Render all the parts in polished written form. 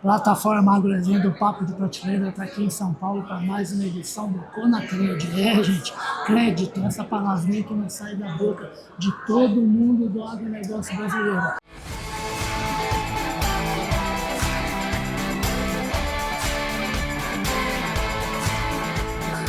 Plataforma Agroresenha do Papo de Prateleira está aqui em São Paulo para mais uma edição do Conacred. Gente, crédito, essa palavrinha que não sai da boca de todo mundo do agronegócio brasileiro.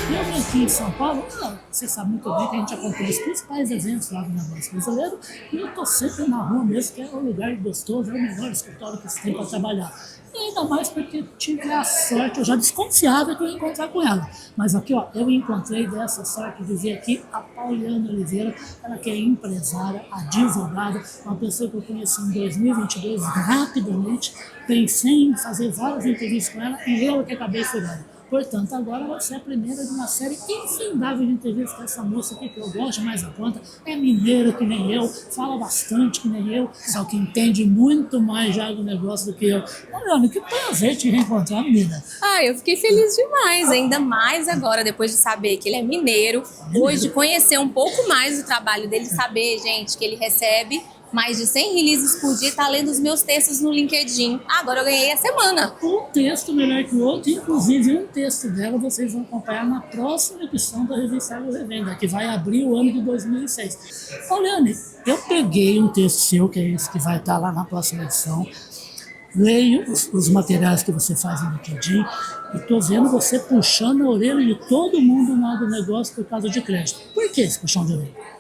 E eu vim aqui em São Paulo, você sabe muito bem que a gente acompanha os principais eventos lá do negócio brasileiro, e eu estou sempre na rua mesmo, que é um lugar gostoso, é o melhor escritório que você tem para trabalhar. E ainda mais porque tive a sorte, eu já desconfiava que eu ia encontrar com ela. Mas aqui, ó, eu encontrei dessa sorte de ver aqui a Pauliana Oliveira, ela que é empresária, advogada, uma pessoa que eu conheci em 2022 rapidamente, pensei em fazer várias entrevistas com ela e eu que acabei furando. Portanto, agora vai ser a primeira de uma série infindável de entrevistas com essa moça aqui, que eu gosto mais da conta, é mineira que nem eu, fala bastante que nem eu, só que entende muito mais já do negócio do que eu. Mariana, que prazer te reencontrar, menina. Eu fiquei feliz demais, ainda mais agora, depois de saber que ele é mineiro, hoje de conhecer um pouco mais do trabalho dele, saber, gente, que ele recebe mais de 100 releases por dia, tá lendo os meus textos no LinkedIn. Agora eu ganhei a semana. Um texto melhor que o outro, inclusive um texto dela vocês vão acompanhar na próxima edição da revista Revenda, que vai abrir o ano de 2006. Pauliane, eu peguei um texto seu, que é esse que vai estar lá na próxima edição, leio os materiais que você faz no LinkedIn e estou vendo você puxando a orelha de todo mundo no agronegócio por causa de crédito. Por que esse puxão de orelha?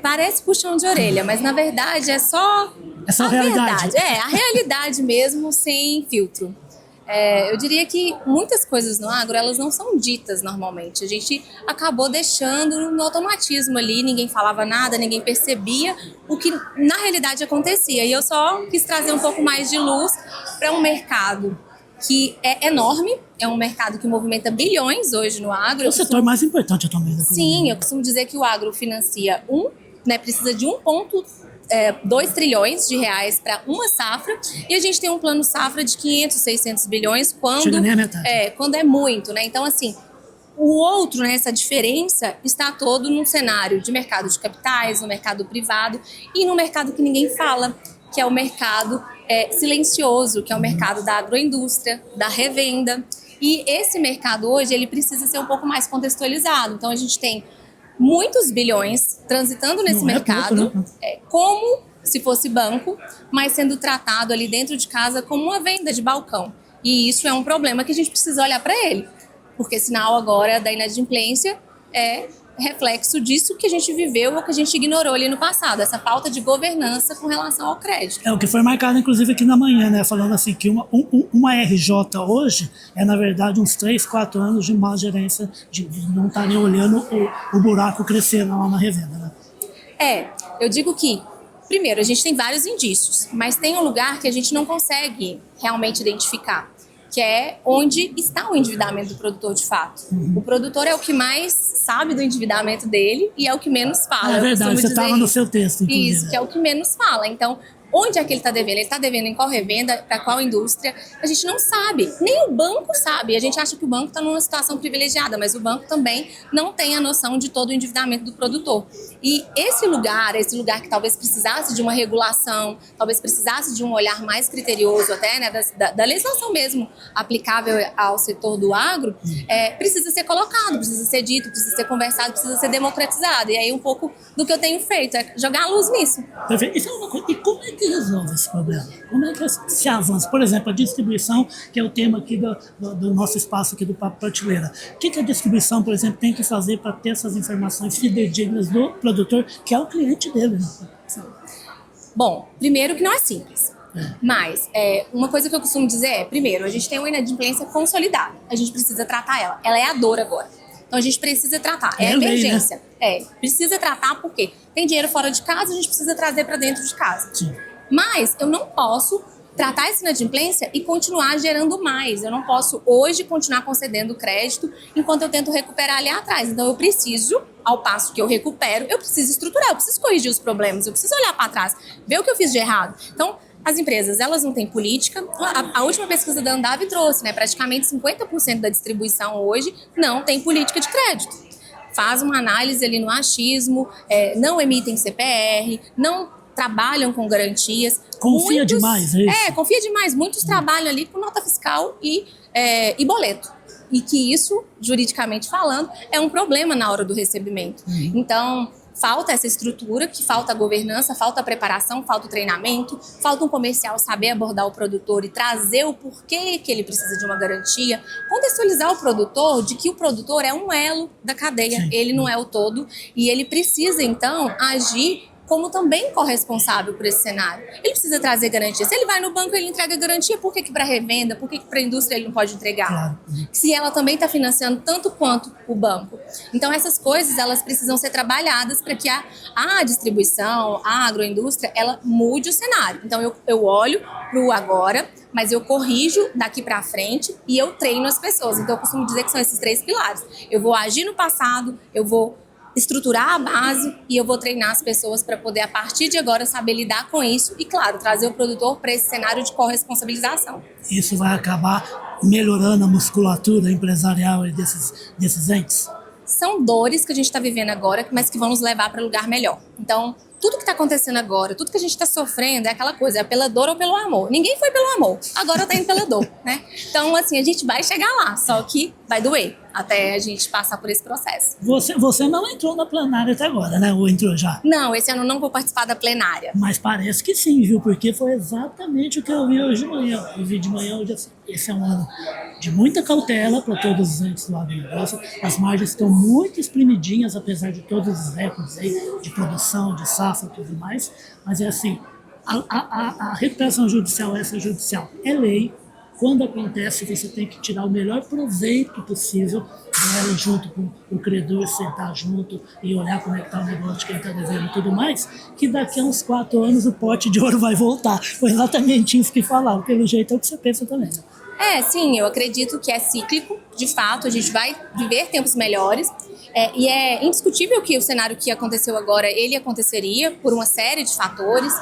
Parece puxão de orelha, mas na verdade é só a realidade. A realidade mesmo, sem filtro. Eu diria que muitas coisas no agro, elas não são ditas normalmente. A gente acabou deixando no automatismo ali, ninguém falava nada, ninguém percebia o que na realidade acontecia. E eu só quis trazer um pouco mais de luz para um mercado que é enorme, é um mercado que movimenta bilhões hoje no agro. É o setor mais importante atualmente. Sim, eu costumo dizer que o agro financia precisa de 1,2 trilhões de reais para uma safra, e a gente tem um plano safra de 500, 600 bilhões Chega nem a metade. Quando é muito, né? Então, assim, o outro, né, essa diferença está todo num cenário de mercado de capitais, no mercado privado e no mercado que ninguém fala, que é o mercado silencioso, que é o mercado da agroindústria, da revenda. E esse mercado hoje, ele precisa ser um pouco mais contextualizado. Então, a gente tem muitos bilhões transitando nesse mercado, como se fosse banco, mas sendo tratado ali dentro de casa como uma venda de balcão. E isso é um problema que a gente precisa olhar para ele, porque sinal agora da inadimplência é reflexo disso que a gente viveu ou que a gente ignorou ali no passado, essa falta de governança com relação ao crédito. É o que foi marcado, inclusive, aqui na manhã, né? Falando assim que uma RJ hoje é, na verdade, uns 3, 4 anos de má gerência, de não estar nem olhando o buraco crescendo lá na revenda, né? Eu digo que, primeiro, a gente tem vários indícios, mas tem um lugar que a gente não consegue realmente identificar, que é onde está o endividamento do produtor de fato. O produtor é o que mais sabe do endividamento dele e é o que menos fala. É verdade, você estava no seu texto, inclusive. Isso, que é o que menos fala. Então, onde é que ele está devendo? Ele está devendo em qual revenda, para qual indústria? A gente não sabe, nem o banco sabe. A gente acha que o banco está numa situação privilegiada, mas o banco também não tem a noção de todo o endividamento do produtor. E esse lugar que talvez precisasse de uma regulação, talvez precisasse de um olhar mais criterioso até, né, da legislação mesmo aplicável ao setor do agro, precisa ser colocado, precisa ser dito, precisa ser conversado, precisa ser democratizado. E aí um pouco do que eu tenho feito é jogar a luz nisso. Perfeito. Isso é uma coisa. E como é que resolve esse problema? Como é que se avança? Por exemplo, a distribuição, que é o tema aqui do nosso espaço aqui do Papo Prateleira. O que a distribuição, por exemplo, tem que fazer para ter essas informações fidedignas do produtor, que é o cliente dele, né? Bom, primeiro que não é simples. Mas uma coisa que eu costumo dizer primeiro, a gente tem uma inadimplência consolidada. A gente precisa tratar ela. Ela é a dor agora. Então a gente precisa tratar. É emergência. Lei, né? Precisa tratar porque tem dinheiro fora de casa, a gente precisa trazer para dentro de casa. Sim. Mas eu não posso tratar essa inadimplência e continuar gerando mais. Eu não posso hoje continuar concedendo crédito enquanto eu tento recuperar ali atrás. Então eu preciso, ao passo que eu recupero, eu preciso estruturar, eu preciso corrigir os problemas, eu preciso olhar para trás, ver o que eu fiz de errado. Então, as empresas, elas não têm política. A última pesquisa da Andav trouxe, né? Praticamente 50% da distribuição hoje não tem política de crédito. Faz uma análise ali no achismo, não emitem CPR, não trabalham com garantias. Confia demais, é isso? Confia demais. Muitos trabalham ali com nota fiscal e boleto. E que isso, juridicamente falando, é um problema na hora do recebimento. Então, falta essa estrutura, que falta a governança, falta a preparação, falta o treinamento, falta um comercial saber abordar o produtor e trazer o porquê que ele precisa de uma garantia, contextualizar o produtor de que o produtor é um elo da cadeia, Sim. Ele não é o todo e ele precisa, então, agir como também corresponsável por esse cenário. Ele precisa trazer garantia. Se ele vai no banco, ele entrega garantia, por que para revenda? Por que para a indústria ele não pode entregar? Claro. Se ela também está financiando tanto quanto o banco. Então, essas coisas, elas precisam ser trabalhadas para que a distribuição, a agroindústria, ela mude o cenário. Então, eu olho para o agora, mas eu corrijo daqui para frente e eu treino as pessoas. Então, eu costumo dizer que são esses 3 pilares. Eu vou agir no passado, eu vou estruturar a base e eu vou treinar as pessoas para poder, a partir de agora, saber lidar com isso e, claro, trazer o produtor para esse cenário de corresponsabilização. Isso vai acabar melhorando a musculatura empresarial desses entes? São dores que a gente está vivendo agora, mas que vão nos levar para um lugar melhor. Então, tudo que está acontecendo agora, tudo que a gente está sofrendo é aquela coisa, é pela dor ou pelo amor. Ninguém foi pelo amor, agora está indo pela dor, né? Então, assim, a gente vai chegar lá, só que vai doer até a gente passar por esse processo. Você não entrou na plenária até agora, né? Ou entrou já? Não, esse ano não vou participar da plenária. Mas parece que sim, viu? Porque foi exatamente o que eu vi hoje de manhã. Eu vi de manhã hoje assim. Esse é um ano de muita cautela para todos os entes do agronegócio. As margens estão muito espremidinhas, apesar de todos os recordes aí de produção, de safra e tudo mais. Mas é assim, a recuperação judicial, extrajudicial, é lei. Quando acontece, você tem que tirar o melhor proveito possível dela, junto com o credor, sentar junto e olhar como é que está o negócio de quem está devendo e tudo mais, que daqui a uns 4 anos o pote de ouro vai voltar. Foi exatamente isso que falaram, pelo jeito é o que você pensa também, né? Sim, eu acredito que é cíclico, de fato, a gente vai viver tempos melhores. E é indiscutível que o cenário que aconteceu agora, ele aconteceria por uma série de fatores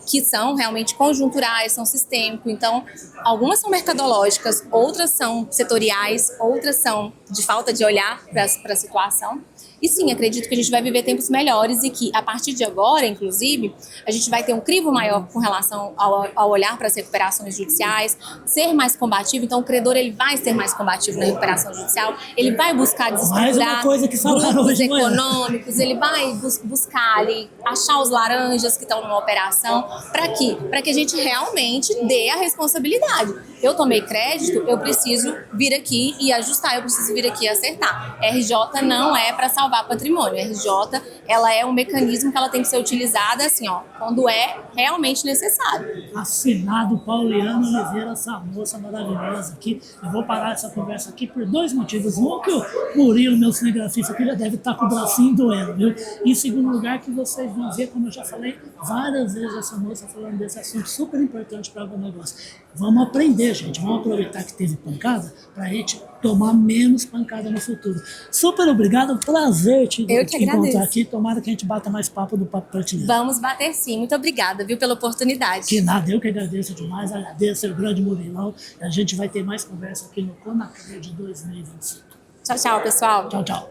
que são realmente conjunturais, são sistêmicos. Então, algumas são mercadológicas, outras são setoriais, outras são de falta de olhar para a situação. E sim, acredito que a gente vai viver tempos melhores e que, a partir de agora, inclusive, a gente vai ter um crivo maior com relação ao olhar para as recuperações judiciais, ser mais combativo. Então, o credor ele vai ser mais combativo na recuperação judicial, ele vai buscar desestruturar grupos econômicos, ele vai buscar ali, achar os laranjas que estão numa operação. Para quê? Para que a gente realmente dê a responsabilidade. Eu tomei crédito, eu preciso vir aqui e ajustar, eu preciso vir aqui e acertar. RJ não é para salvar patrimônio. RJ, ela é um mecanismo que ela tem que ser utilizada assim, quando é realmente necessário. Assinado Pauliano Oliveira, essa moça maravilhosa aqui. Eu vou parar essa conversa aqui por 2 motivos. Um, que o Murilo, meu cinegrafista aqui, já deve estar com o bracinho doendo, viu? E em segundo lugar, que vocês vão ver, como eu já falei várias vezes, essa moça falando desse assunto super importante para o negócio. Vamos aprender, gente. Vamos aproveitar que teve pancada para a gente tomar menos pancada no futuro. Super obrigado, prazer te encontrar aqui. Tomara que a gente bata mais papo do Papo Prateleira. Vamos bater sim. Muito obrigada, viu, pela oportunidade. Que nada, eu que agradeço demais. Agradeço o grande Murilão. A gente vai ter mais conversa aqui no Conacred de 2025. Tchau, tchau, pessoal. Tchau, tchau.